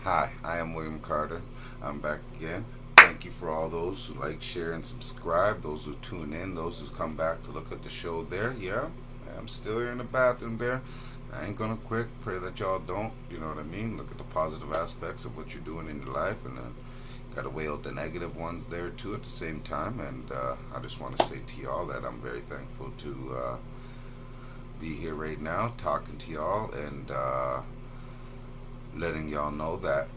Hi, I am William Carter. I'm back again. Thank you for all those who like, share, and subscribe. Those who tune in. Those who come back to look at the show there. Yeah, I'm still here in the bathroom there. I ain't gonna quit. Pray that y'all don't. You know what I mean? Look at the positive aspects of what you're doing in your life, and gotta weigh out the negative ones there too at the same time. And I just want to say to y'all that I'm very thankful to be here right now, talking to y'all, and letting y'all know that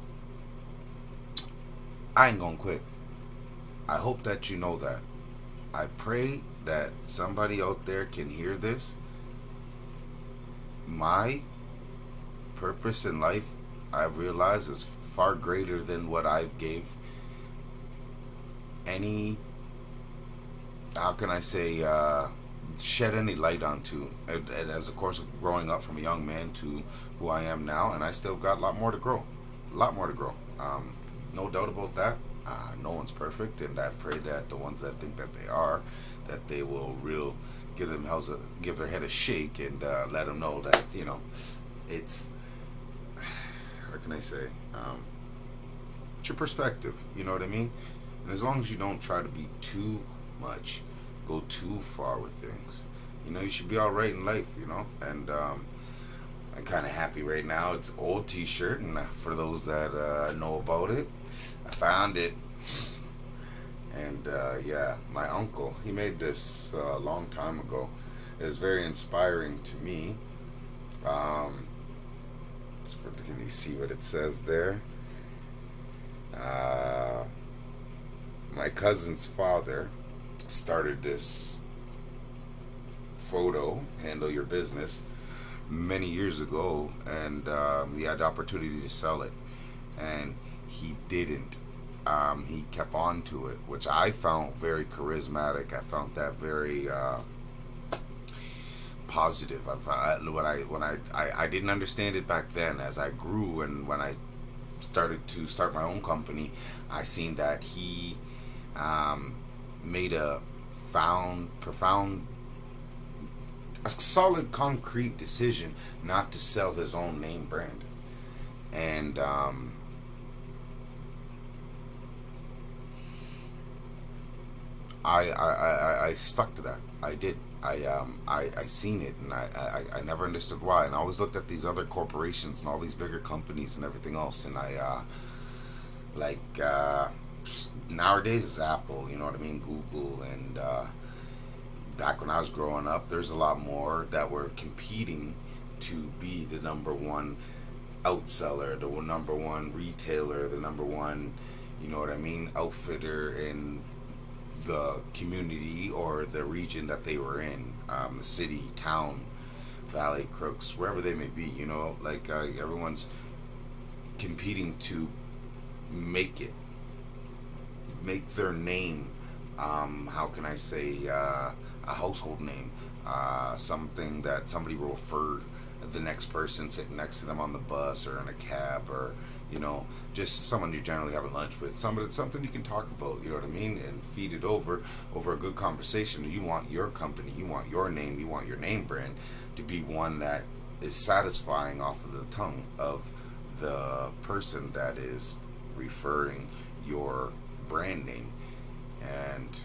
I ain't gonna quit. I hope that you know that. I pray that somebody out there can hear this. My purpose in life, I've realized, is far greater than what I've gave any, how can I say, shed any light onto. And as of course of growing up from a young man to who I am now, and I still got a lot more to grow. A lot more to grow. No doubt about that. No one's perfect, and I pray that the ones that think that they are, that they will give their head a shake and let them know that it's, how can I say, it's your perspective. You know what I mean? And as long as you don't try to be too much, go too far with things, you should be all right in life. And I'm kind of happy right now. It's an old T-shirt, and for those that know about it, I found it. And yeah, my uncle, he made this a long time ago. It was very inspiring to me. Um, can you see what it says there? Uh, my cousin's father started this photo, Handle Your Business, many years ago, and he had the opportunity to sell it, and he didn't. He kept on to it, which I found very charismatic. I found that very positive. I didn't understand it back then. As I grew and when I started to start my own company, I seen that he made profound, a solid, concrete decision not to sell his own name brand, and I stuck to that. I did. I seen it, and I never understood why. And I always looked at these other corporations and all these bigger companies and everything else, and like nowadays it's Apple. You know what I mean? Google, and back when I was growing up, there's a lot more that were competing to be the number one outseller, the number one retailer, the number one, outfitter in the community or the region that they were in, the city, town, valley, crooks, wherever they may be. Everyone's competing to make it, make their name. How can I say, a household name, something that somebody will refer the next person sitting next to them on the bus or in a cab, or just someone you're generally having lunch with, something you can talk about, you know what I mean, and feed it over a good conversation. You want your company, you want your name, you want your name brand to be one that is satisfying off of the tongue of the person that is referring your brand name. And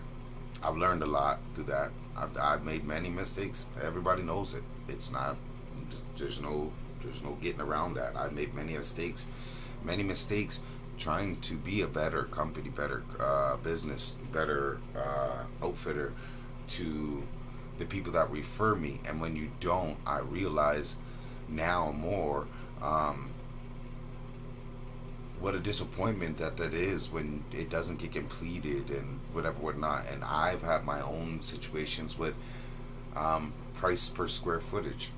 I've learned a lot through that. I've made many mistakes. Everybody knows it. It's not. There's no getting around that. I've made many mistakes trying to be a better company, better business, better outfitter to the people that refer me. And when you don't, I realize now more what a disappointment that is when it doesn't get completed and whatnot. And I've had my own situations with price per square footage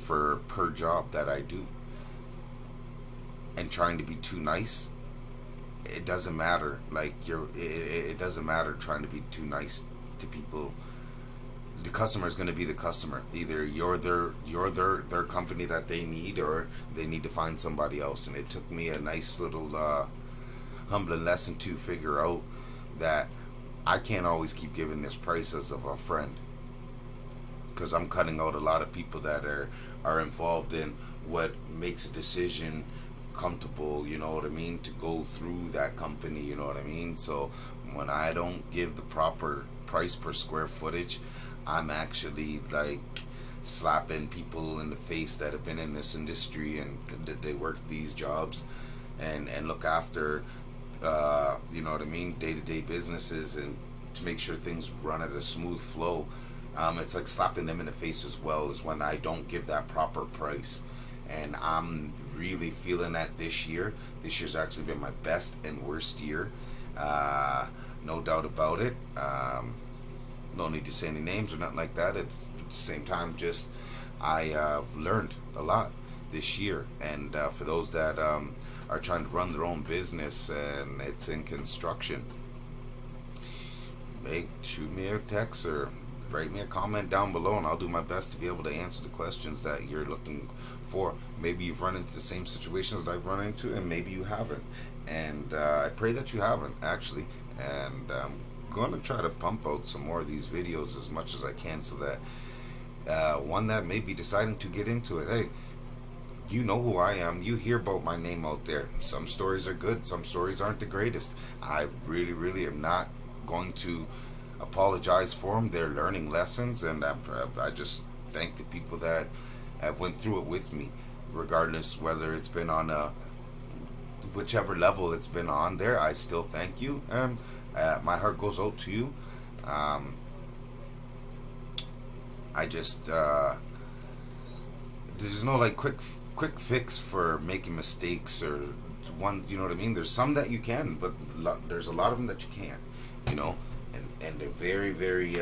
per job that I do, and trying to be too nice. It doesn't matter. It doesn't matter trying to be too nice to people. The customer is going to be the customer. Either you're their company that they need, or they need to find somebody else. And it took me a nice little humbling lesson to figure out that I can't always keep giving this price as of a friend, because I'm cutting out a lot of people that are involved in what makes a decision comfortable, you know what I mean, to go through that company, you know what I mean. So when I don't give the proper price per square footage, I'm actually like slapping people in the face that have been in this industry and that they work these jobs and look after you know what I mean, day-to-day businesses, and to make sure things run at a smooth flow. It's like slapping them in the face as well as when I don't give that proper price. And I'm really feeling that this year. This year's actually been my best and worst year. No doubt about it. No need to say any names or nothing like that. It's at the same time just I've learned a lot this year. And for those that are trying to run their own business and it's in construction, shoot me a text or write me a comment down below, and I'll do my best to be able to answer the questions that you're looking for. Maybe you've run into the same situations that I've run into, and maybe you haven't. And I pray that you haven't, actually. And I'm going to try to pump out some more of these videos as much as I can, so that one that may be deciding to get into it, hey, you know who I am. You hear about my name out there. Some stories are good. Some stories aren't the greatest. I really, really am not going to apologize for them. They're learning lessons, and I just thank the people that have went through it with me, regardless whether it's been on whichever level it's been on there. I still thank you, and my heart goes out to you. I just there's no like quick fix for making mistakes, or one, you know what I mean. There's some that you can, but there's a lot of them that you can't, you know. And they're very, very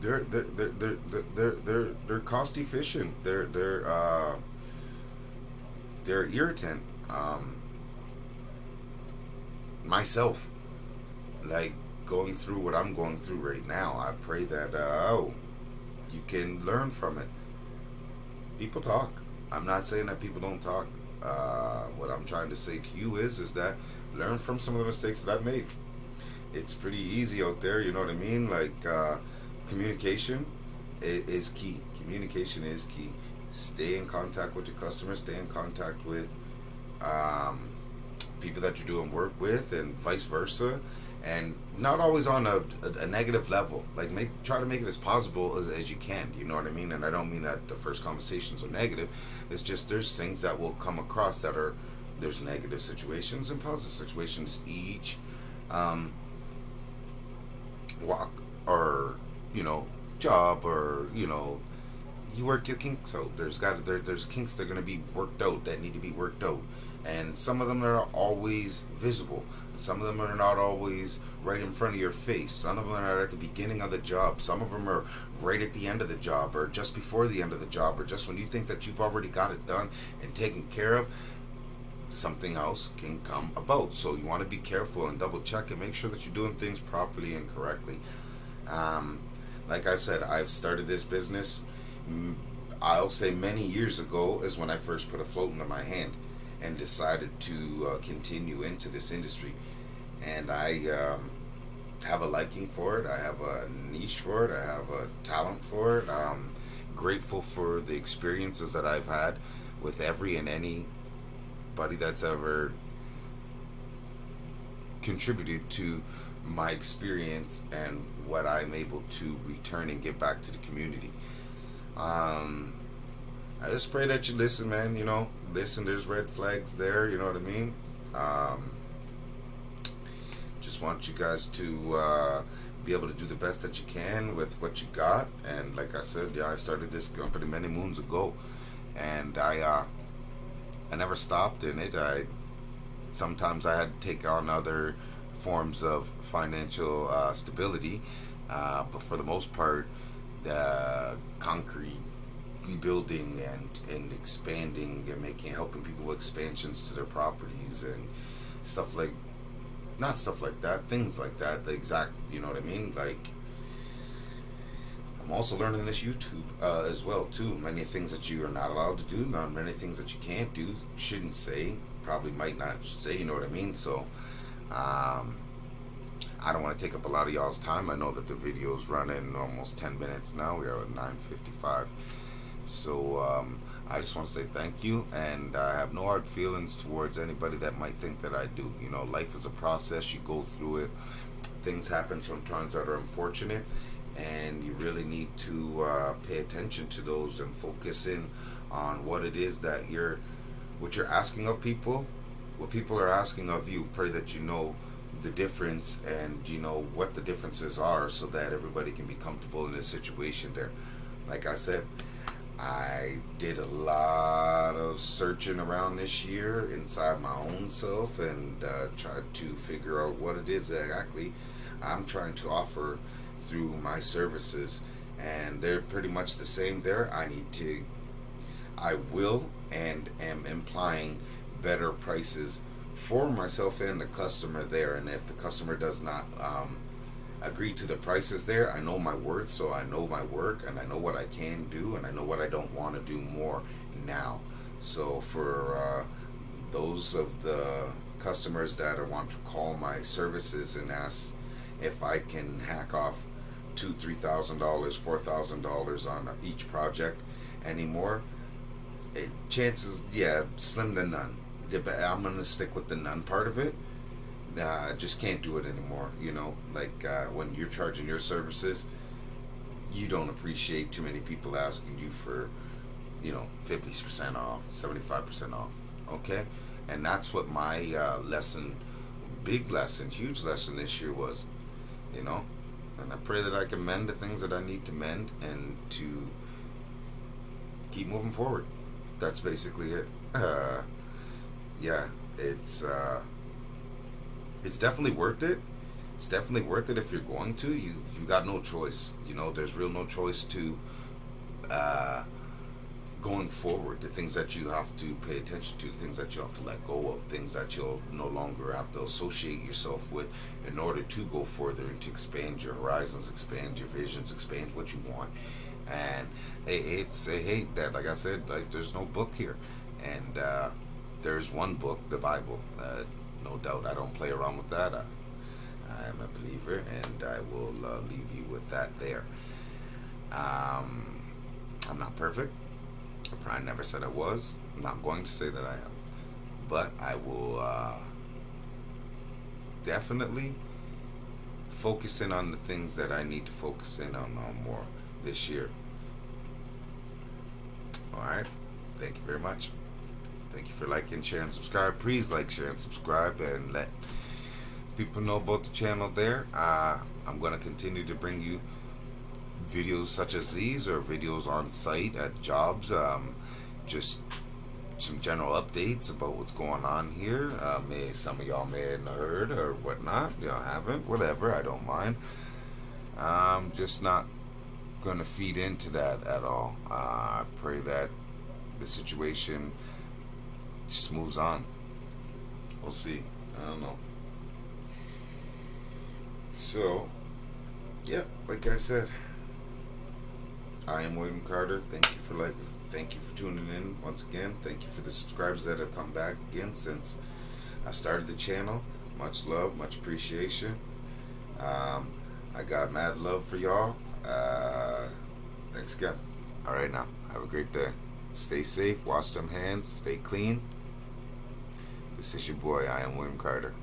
they're cost efficient. They're irritant. Myself, like going through what I'm going through right now, I pray that you can learn from it. People talk. I'm not saying that people don't talk. What I'm trying to say to you is that learn from some of the mistakes that I've made. It's pretty easy out there, you know what I mean? Like communication is key. Communication is key. Stay in contact with your customers. Stay in contact with people that you're doing work with, and vice versa. And not always on a negative level. Like try to make it as possible as you can. You know what I mean? And I don't mean that the first conversations are negative. It's just there's things that will come across that are, there's negative situations and positive situations each walk, or you know, job, or you know, you work your kinks out. There's kinks that are going to be worked out, that need to be worked out, and some of them are always visible. Some of them are not always right in front of your face. Some of them are at the beginning of the job. Some of them are right at the end of the job, or just before the end of the job, or just when you think that you've already got it done and taken care of. Something else can come about. So you want to be careful and double check and make sure that you're doing things properly and correctly. Like I said, I've started this business, I'll say many years ago is when I first put a float into my hand and decided to continue into this industry. And I have a liking for it. I have a niche for it. I have a talent for it. I'm grateful for the experiences that I've had with every and any that's ever contributed to my experience and what I'm able to return and give back to the community. I just pray that you listen, man. You know, listen. There's red flags there. You know what I mean. Just want you guys to be able to do the best that you can with what you got. And like I said, yeah, I started this company many moons ago, and I never stopped in it. Sometimes I had to take on other forms of financial stability, but for the most part, concrete building and expanding and helping people with expansions to their properties and stuff like, not stuff like that, things like that. The exact, you know what I mean? Like, I'm also learning this YouTube as well too. Many things that you are not allowed to do, not many things that you can't do, shouldn't say, probably might not say, you know what I mean? So I don't want to take up a lot of y'all's time. I know that the video's running almost 10 minutes now. We are at 9:55. So I just want to say thank you, and I have no hard feelings towards anybody that might think that I do. You know, life is a process. You go through it. Things happen sometimes that are unfortunate, and you really need to pay attention to those and focus in on what it is that what you're asking of people, what people are asking of you. Pray that you know the difference and you know what the differences are so that everybody can be comfortable in this situation there. Like I said, I did a lot of searching around this year inside my own self and tried to figure out what it is exactly I'm trying to offer through my services. And they're pretty much the same there. I will and am implying better prices for myself and the customer there. And if the customer does not agree to the prices there, I know my worth, so I know my work and I know what I can do and I know what I don't want to do more now. So for those of the customers that want to call my services and ask if I can hack off $2,000, $3,000, $4,000 on each project anymore, chances, yeah, slim to none. But I'm gonna stick with the none part of it. I just can't do it anymore. You know, like when you're charging your services, you don't appreciate too many people asking you for, 50% off, 75% off. Okay, and that's what my lesson, big lesson, huge lesson this year was. You know, and I pray that I can mend the things that I need to mend and to keep moving forward. That's basically it. Yeah, it's definitely worth it. It's definitely worth it if you're going to. You got no choice. You know, there's real no choice to going forward. The things that you have to pay attention to, things that you have to let go of, things that you'll no longer have to associate yourself with in order to go further and to expand your horizons, expand your visions, expand what you want. And hey, that, like I said, like there's no book here, and there's one book, the Bible. No doubt, I don't play around with that. I am a believer, and I will leave you with that there. I'm not perfect. I probably never said I was. I'm not going to say that I am, but I will definitely focus in on the things that I need to focus in on more this year. All right. Thank you very much. Thank you for liking, sharing, subscribe. Please like, share, and subscribe, and let people know about the channel there. I'm going to continue to bring you videos such as these or videos on site at jobs. Just some general updates about what's going on here. Some of y'all may have heard or whatnot. Y'all haven't. Whatever. I don't mind. I'm just not going to feed into that at all. I pray that the situation just moves on. We'll see. I don't know. So, yeah, like I said, I am William Carter. Thank you for tuning in once again. Thank you for the subscribers that have come back again since I started the channel. Much love, much appreciation. I got mad love for y'all. Thanks again. All right, now have a great day. Stay safe. Wash them hands. Stay clean. This is your boy. I am William Carter.